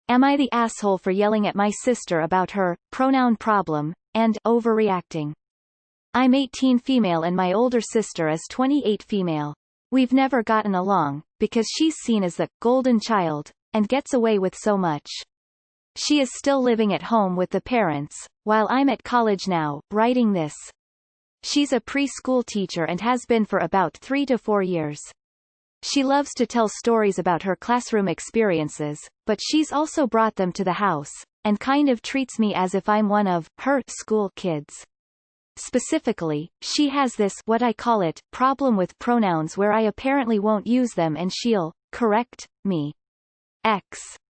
Am I the asshole for yelling at my sister about her pronoun problem, and overreacting? I'm 18 female and my older sister is 28 female. We've never gotten along, because she's seen as the golden child, and gets away with so much. She is still living at home with the parents, while I'm at college now, writing this. She's a preschool teacher and has been for about 3 to 4 years. She loves to tell stories about her classroom experiences, but she's also brought them to the house, and kind of treats me as if I'm one of her school kids. Specifically, she has this, what I call it, problem with pronouns where I apparently won't use them and she'll correct me.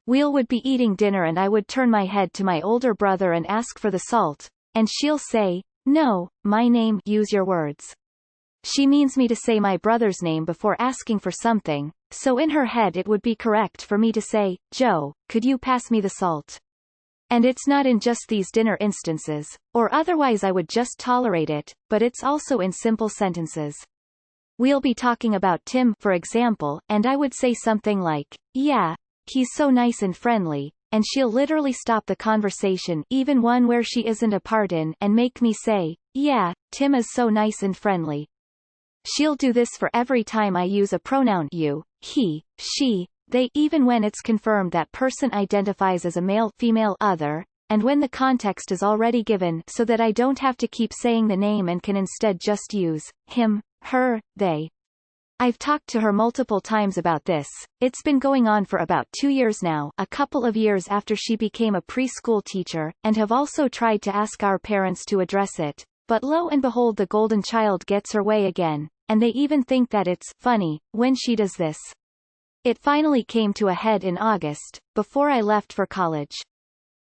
We'll would be eating dinner and I would turn my head to my older brother and ask for the salt, and she'll say, "No, my name, use your words." She means me to say my brother's name before asking for something, so in her head it would be correct for me to say, "Joe, could you pass me the salt?" And it's not in just these dinner instances, or otherwise I would just tolerate it, but it's also in simple sentences. We'll be talking about Tim, for example, and I would say something like, "Yeah, he's so nice and friendly," and she'll literally stop the conversation, even one where she isn't a part in, and make me say, "Yeah, Tim is so nice and friendly." She'll do this for every time I use a pronoun you, he, she, they, even when it's confirmed that person identifies as a male, female, other, and when the context is already given so that I don't have to keep saying the name and can instead just use him, her, they. I've talked to her multiple times about this. It's been going on for about 2 years now, a couple of years after she became a preschool teacher, and have also tried to ask our parents to address it, but lo and behold the golden child gets her way again, and they even think that it's funny when she does this. It finally came to a head in August, before I left for college.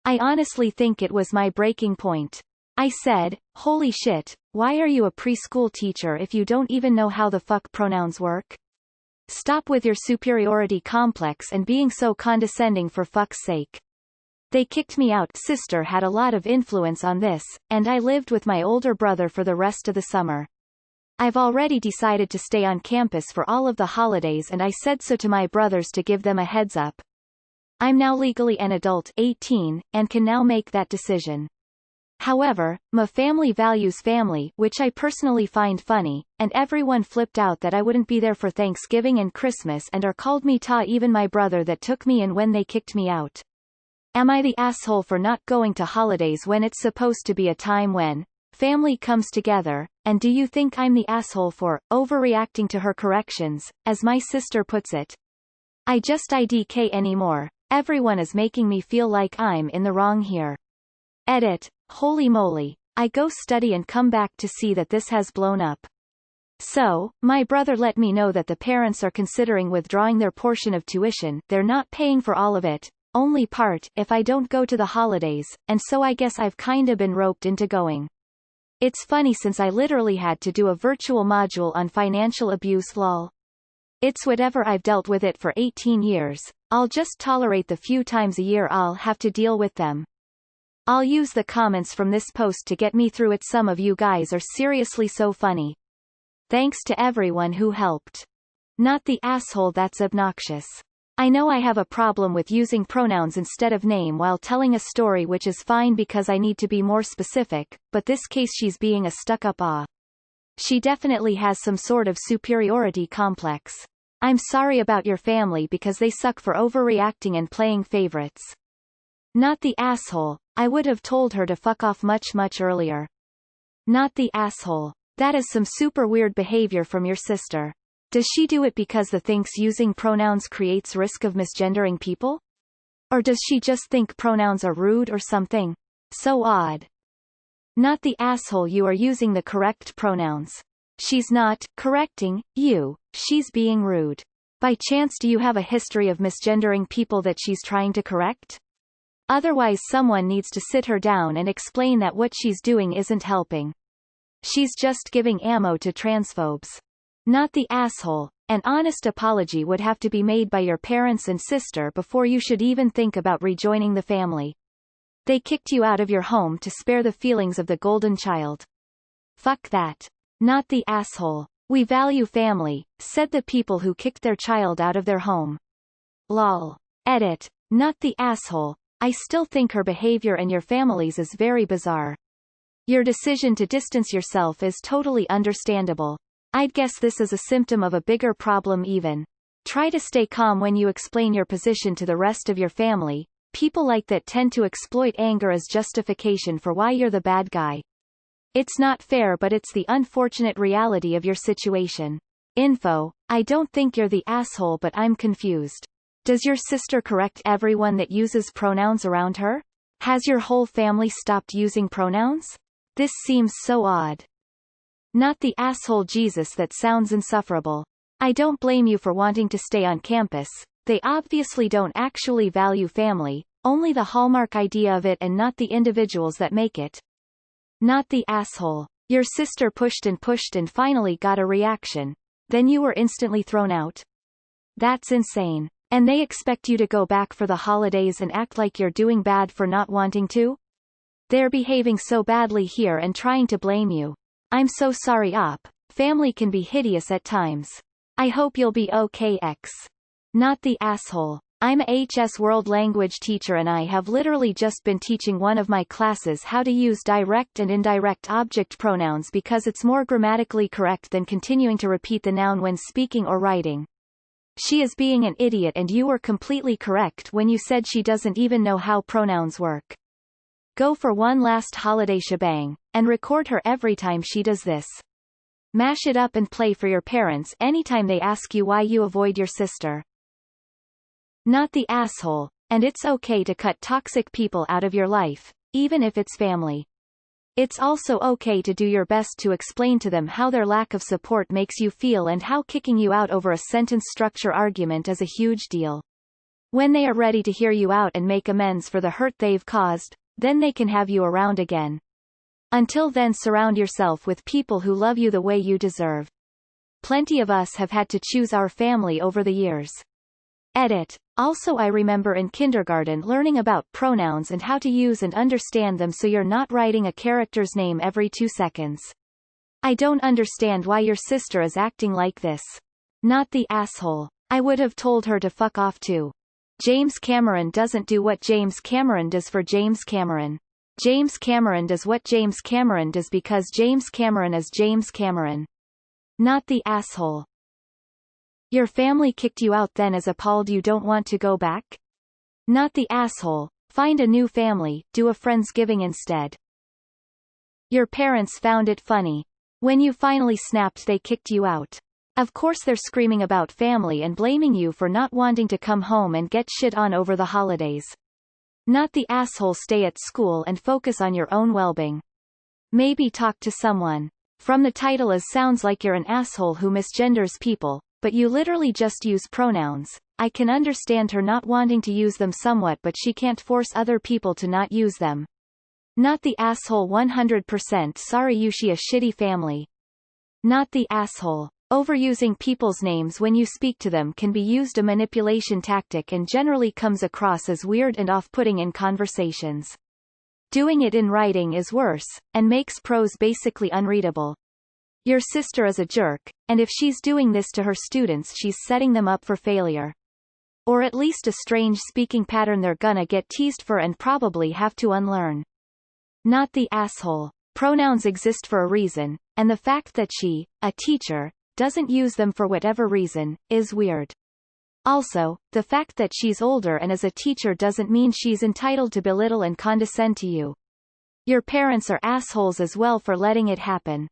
I honestly think it was my breaking point. I said, "Holy shit, why are you a preschool teacher if you don't even know how the fuck pronouns work? Stop with your superiority complex and being so condescending for fuck's sake." They kicked me out. Sister had a lot of influence on this, and I lived with my older brother for the rest of the summer. I've already decided to stay on campus for all of the holidays and I said so to my brothers to give them a heads up. I'm now legally an adult, 18, and can now make that decision. However, my family values family, which I personally find funny, and everyone flipped out that I wouldn't be there for Thanksgiving and Christmas and or called me ta, even my brother that took me in when they kicked me out. Am I the asshole for not going to holidays when it's supposed to be a time when family comes together, and do you think I'm the asshole for overreacting to her corrections, as my sister puts it? I just IDK anymore. Everyone is making me feel like I'm in the wrong here. Edit. Holy moly. I go study and come back to see that this has blown up. So, my brother let me know that the parents are considering withdrawing their portion of tuition. They're not paying for all of it, only part, if I don't go to the holidays, and so I guess I've kinda been roped into going. It's funny since I literally had to do a virtual module on financial abuse lol. It's whatever, I've dealt with it for 18 years, I'll just tolerate the few times a year I'll have to deal with them. I'll use the comments from this post to get me through it. Some of you guys are seriously so funny. Thanks to everyone who helped. Not the asshole that's obnoxious. I know I have a problem with using pronouns instead of name while telling a story, which is fine because I need to be more specific, but this case she's being a stuck-up She definitely has some sort of superiority complex. I'm sorry about your family because they suck for overreacting and playing favorites. Not the asshole. I would have told her to fuck off much earlier. Not the asshole. That is some super weird behavior from your sister. Does she do it because the thinks using pronouns creates risk of misgendering people? Or does she just think pronouns are rude or something? So odd. Not the asshole. You are using the correct pronouns. She's not correcting you, she's being rude. By chance do you have a history of misgendering people that she's trying to correct? Otherwise someone needs to sit her down and explain that what she's doing isn't helping. She's just giving ammo to transphobes. Not the asshole. An honest apology would have to be made by your parents and sister before you should even think about rejoining the family. They kicked you out of your home to spare the feelings of the golden child. Fuck that. Not the asshole. We value family, said the people who kicked their child out of their home. Lol. Edit. Not the asshole. I still think her behavior and your family's is very bizarre. Your decision to distance yourself is totally understandable. I'd guess this is a symptom of a bigger problem even. Try to stay calm when you explain your position to the rest of your family. People like that tend to exploit anger as justification for why you're the bad guy. It's not fair, but it's the unfortunate reality of your situation. Info: I don't think you're the asshole, but I'm confused. Does your sister correct everyone that uses pronouns around her? Has your whole family stopped using pronouns? This seems so odd. Not the asshole. Jesus, that sounds insufferable. I don't blame you for wanting to stay on campus. They obviously don't actually value family, only the hallmark idea of it and not the individuals that make it. Not the asshole. Your sister pushed and finally got a reaction. Then you were instantly thrown out. That's insane. And they expect you to go back for the holidays and act like you're doing bad for not wanting to? They're behaving so badly here and trying to blame you. I'm so sorry, Op. Family can be hideous at times. I hope you'll be okay, X. Not the asshole. I'm a HS World Language teacher and I have literally just been teaching one of my classes how to use direct and indirect object pronouns because it's more grammatically correct than continuing to repeat the noun when speaking or writing. She is being an idiot and you were completely correct when you said she doesn't even know how pronouns work. Go for one last holiday shebang, and record her every time she does this. Mash it up and play for your parents anytime they ask you why you avoid your sister. Not the asshole, and it's okay to cut toxic people out of your life, even if it's family. It's also okay to do your best to explain to them how their lack of support makes you feel and how kicking you out over a sentence structure argument is a huge deal. When they are ready to hear you out and make amends for the hurt they've caused, then they can have you around again. Until then, surround yourself with people who love you the way you deserve. Plenty of us have had to choose our family over the years. Edit. Also, I remember in kindergarten learning about pronouns and how to use and understand them so you're not writing a character's name every 2 seconds. I don't understand why your sister is acting like this. Not the asshole. I would have told her to fuck off too. James Cameron doesn't do what James Cameron does for James Cameron. James Cameron does what James Cameron does because James Cameron is James Cameron. Not the asshole. Your family kicked you out then is appalled you don't want to go back? Not the asshole. Find a new family, do a Friendsgiving instead. Your parents found it funny. When you finally snapped they kicked you out. Of course they're screaming about family and blaming you for not wanting to come home and get shit on over the holidays. Not the asshole. Stay at school and focus on your own well-being. Maybe talk to someone. From the title it sounds like you're an asshole who misgenders people, but you literally just use pronouns. I can understand her not wanting to use them somewhat, but she can't force other people to not use them. Not the asshole. 100% sorry you she a shitty family. Not the asshole. Overusing people's names when you speak to them can be used a manipulation tactic and generally comes across as weird and off-putting in conversations. Doing it in writing is worse, and makes prose basically unreadable. Your sister is a jerk, and if she's doing this to her students she's setting them up for failure. Or at least a strange speaking pattern they're gonna get teased for and probably have to unlearn. Not the asshole. Pronouns exist for a reason, and the fact that she, a teacher, doesn't use them for whatever reason, is weird. Also, the fact that she's older and is a teacher doesn't mean she's entitled to belittle and condescend to you. Your parents are assholes as well for letting it happen.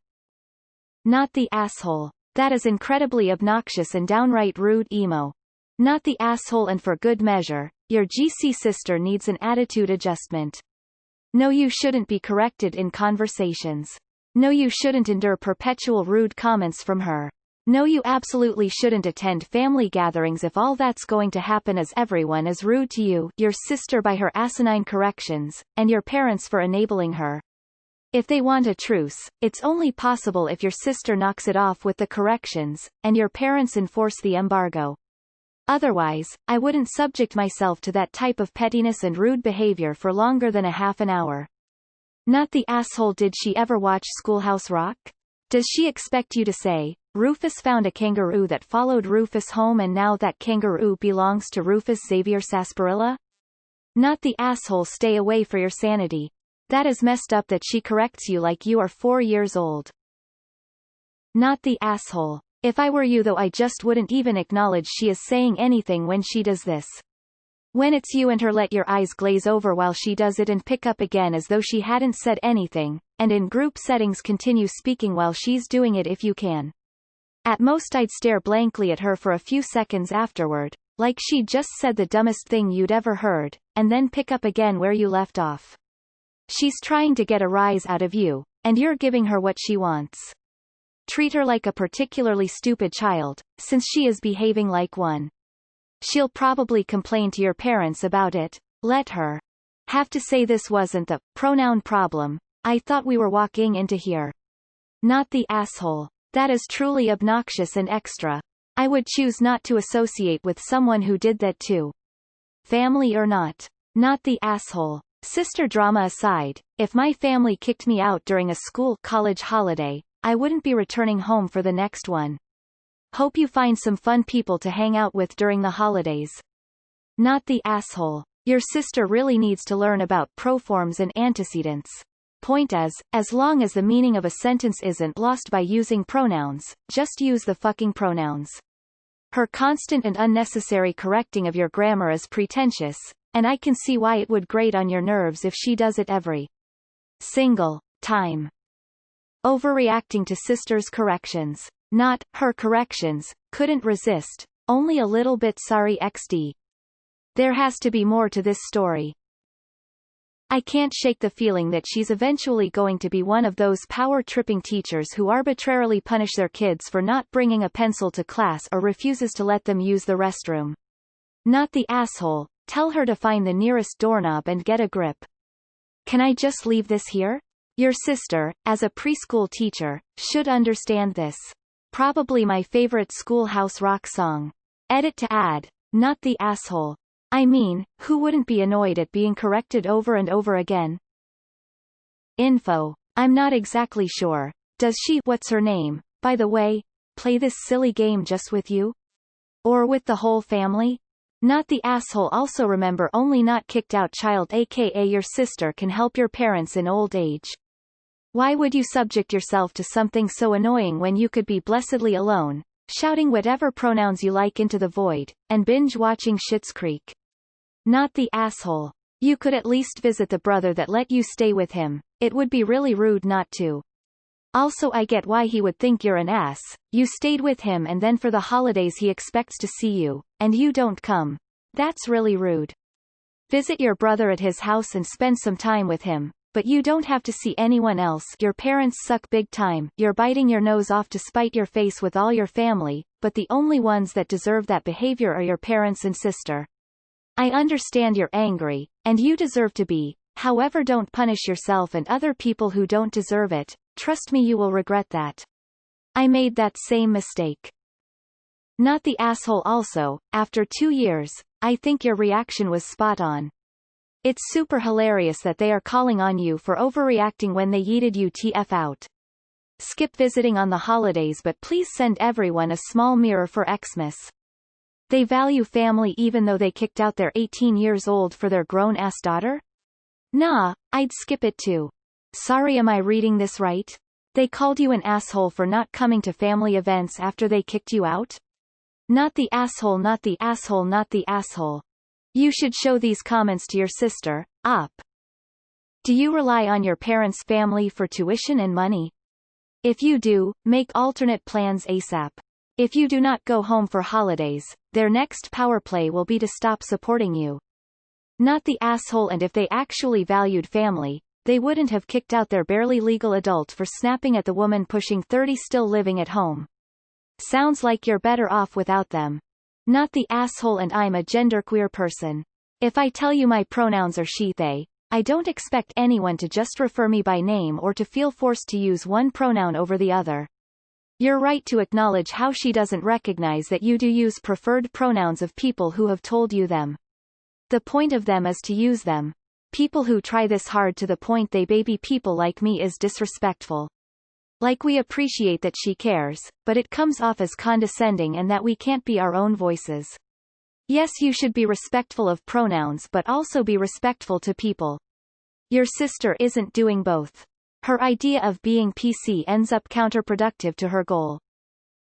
Not the asshole. That is incredibly obnoxious and downright rude emo. Not the asshole, and for good measure, your GC sister needs an attitude adjustment. No, you shouldn't be corrected in conversations. No, you shouldn't endure perpetual rude comments from her. No, you absolutely shouldn't attend family gatherings if all that's going to happen is everyone is rude to you, your sister by her asinine corrections, and your parents for enabling her. If they want a truce, it's only possible if your sister knocks it off with the corrections, and your parents enforce the embargo. Otherwise, I wouldn't subject myself to that type of pettiness and rude behavior for longer than a half an hour. Not the asshole. Did she ever watch Schoolhouse Rock? Does she expect you to say, Rufus found a kangaroo that followed Rufus home and now that kangaroo belongs to Rufus Xavier Sarsaparilla? Not the asshole. Stay away for your sanity. That is messed up that she corrects you like you are 4 years old. Not the asshole. If I were you though I just wouldn't even acknowledge she is saying anything when she does this. When it's you and her, let your eyes glaze over while she does it and pick up again as though she hadn't said anything, and in group settings continue speaking while she's doing it if you can. At most I'd stare blankly at her for a few seconds afterward, like she'd just said the dumbest thing you'd ever heard, and then pick up again where you left off. She's trying to get a rise out of you, and you're giving her what she wants. Treat her like a particularly stupid child, since she is behaving like one. She'll probably complain to your parents about it. Let her have to say this wasn't the pronoun problem. I thought we were walking into here. Not the asshole. That is truly obnoxious and extra. I would choose not to associate with someone who did that too. Family or not. Not the asshole. Sister drama aside, if my family kicked me out during a school-college holiday, I wouldn't be returning home for the next one. Hope you find some fun people to hang out with during the holidays. Not the asshole. Your sister really needs to learn about proforms and antecedents. Point is, as long as the meaning of a sentence isn't lost by using pronouns, just use the fucking pronouns. Her constant and unnecessary correcting of your grammar is pretentious, and I can see why it would grate on your nerves if she does it every single time. Overreacting to sister's corrections. Not, her corrections, couldn't resist, only a little bit sorry XD. There has to be more to this story. I can't shake the feeling that she's eventually going to be one of those power-tripping teachers who arbitrarily punish their kids for not bringing a pencil to class or refuses to let them use the restroom. Not the asshole. Tell her to find the nearest doorknob and get a grip. Can I just leave this here? Your sister, as a preschool teacher, should understand this. Probably my favorite schoolhouse rock song. Edit to add, not the asshole. I mean, who wouldn't be annoyed at being corrected over and over again? Info. I'm not exactly sure. Does she, what's her name, by the way, play this silly game just with you? Or with the whole family? Not the asshole. Also remember, only not kicked out child aka your sister can help your parents in old age. Why would you subject yourself to something so annoying when you could be blessedly alone, shouting whatever pronouns you like into the void, and binge-watching Schitt's Creek? Not the asshole. You could at least visit the brother that let you stay with him. It would be really rude not to. Also, I get why he would think you're an ass. You stayed with him and then for the holidays he expects to see you, and you don't come. That's really rude. Visit your brother at his house and spend some time with him. But you don't have to see anyone else. Your parents suck big time. You're biting your nose off to spite your face with all your family, but the only ones that deserve that behavior are your parents and sister. I understand you're angry, and you deserve to be. However, don't punish yourself and other people who don't deserve it. Trust me, you will regret that. I made that same mistake. Not the asshole. Also, after 2 years, I think your reaction was spot on. It's super hilarious that they are calling on you for overreacting when they yeeted you TF out. Skip visiting on the holidays, but please send everyone a small mirror for Xmas. They value family even though they kicked out their 18 years old for their grown-ass daughter? Nah, I'd skip it too. Sorry, am I reading this right? They called you an asshole for not coming to family events after they kicked you out? Not the asshole. Not the asshole. Not the asshole. You should show these comments to your sister. Op. Do you rely on your parents' family for tuition and money? If you do, make alternate plans ASAP. If you do not go home for holidays, their next power play will be to stop supporting you. Not the asshole. And if they actually valued family, they wouldn't have kicked out their barely legal adult for snapping at the woman pushing 30 still living at home. Sounds like you're better off without them. Not the asshole. And I'm a genderqueer person. If I tell you my pronouns are she, they, I don't expect anyone to just refer me by name or to feel forced to use one pronoun over the other. You're right to acknowledge how she doesn't recognize that you do use preferred pronouns of people who have told you them. The point of them is to use them. People who try this hard to the point they baby people like me is disrespectful. Like, we appreciate that she cares, but it comes off as condescending and that we can't be our own voices. Yes, you should be respectful of pronouns but also be respectful to people. Your sister isn't doing both. Her idea of being PC ends up counterproductive to her goal.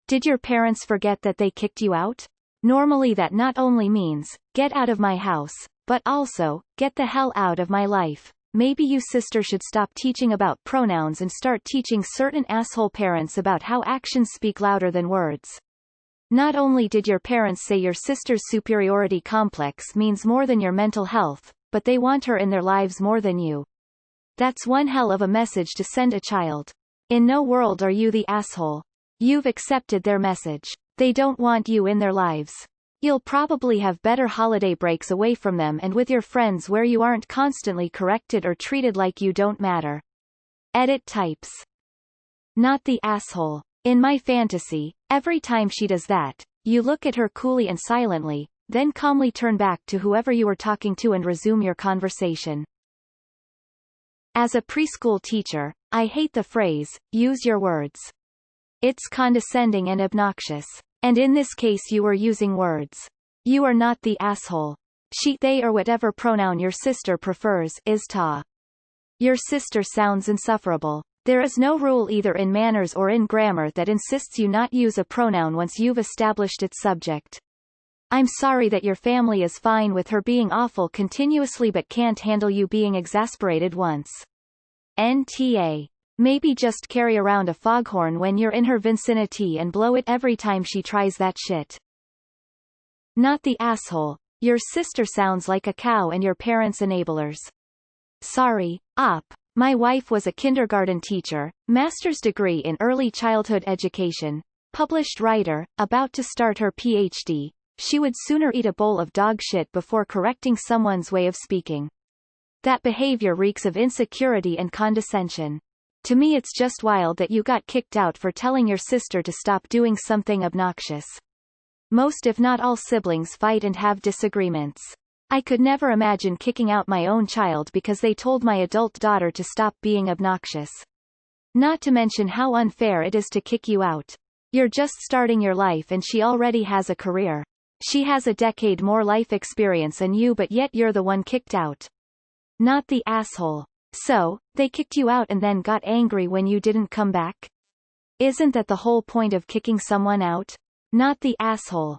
Did your parents forget that they kicked you out? Normally that not only means, get out of my house, but also, get the hell out of my life. Maybe you sister should stop teaching about pronouns and start teaching certain asshole parents about how actions speak louder than words. Not only did your parents say your sister's superiority complex means more than your mental health, but they want her in their lives more than you. That's one hell of a message to send a child. In no world are you the asshole. You've accepted their message. They don't want you in their lives. You'll probably have better holiday breaks away from them and with your friends where you aren't constantly corrected or treated like you don't matter. Edit types. Not the asshole. In my fantasy, every time she does that, you look at her coolly and silently, then calmly turn back to whoever you were talking to and resume your conversation. As a preschool teacher, I hate the phrase, use your words. It's condescending and obnoxious. And in this case you were using words. You are not the asshole. She, they or whatever pronoun your sister prefers is ta. Your sister sounds insufferable. There is no rule either in manners or in grammar that insists you not use a pronoun once you've established its subject. I'm sorry that your family is fine with her being awful continuously but can't handle you being exasperated once. NTA. Maybe just carry around a foghorn when you're in her vicinity and blow it every time she tries that shit. Not the asshole. Your sister sounds like a cow and your parents' enablers. Sorry, Op. My wife was a kindergarten teacher, master's degree in early childhood education, published writer, about to start her PhD. She would sooner eat a bowl of dog shit before correcting someone's way of speaking. That behavior reeks of insecurity and condescension. To me it's just wild that you got kicked out for telling your sister to stop doing something obnoxious. Most if not all siblings fight and have disagreements. I could never imagine kicking out my own child because they told my adult daughter to stop being obnoxious. Not to mention how unfair it is to kick you out. You're just starting your life and she already has a career. She has a decade more life experience than you but yet you're the one kicked out. Not the asshole. So, they kicked you out and then got angry when you didn't come back? Isn't that the whole point of kicking someone out? Not the asshole.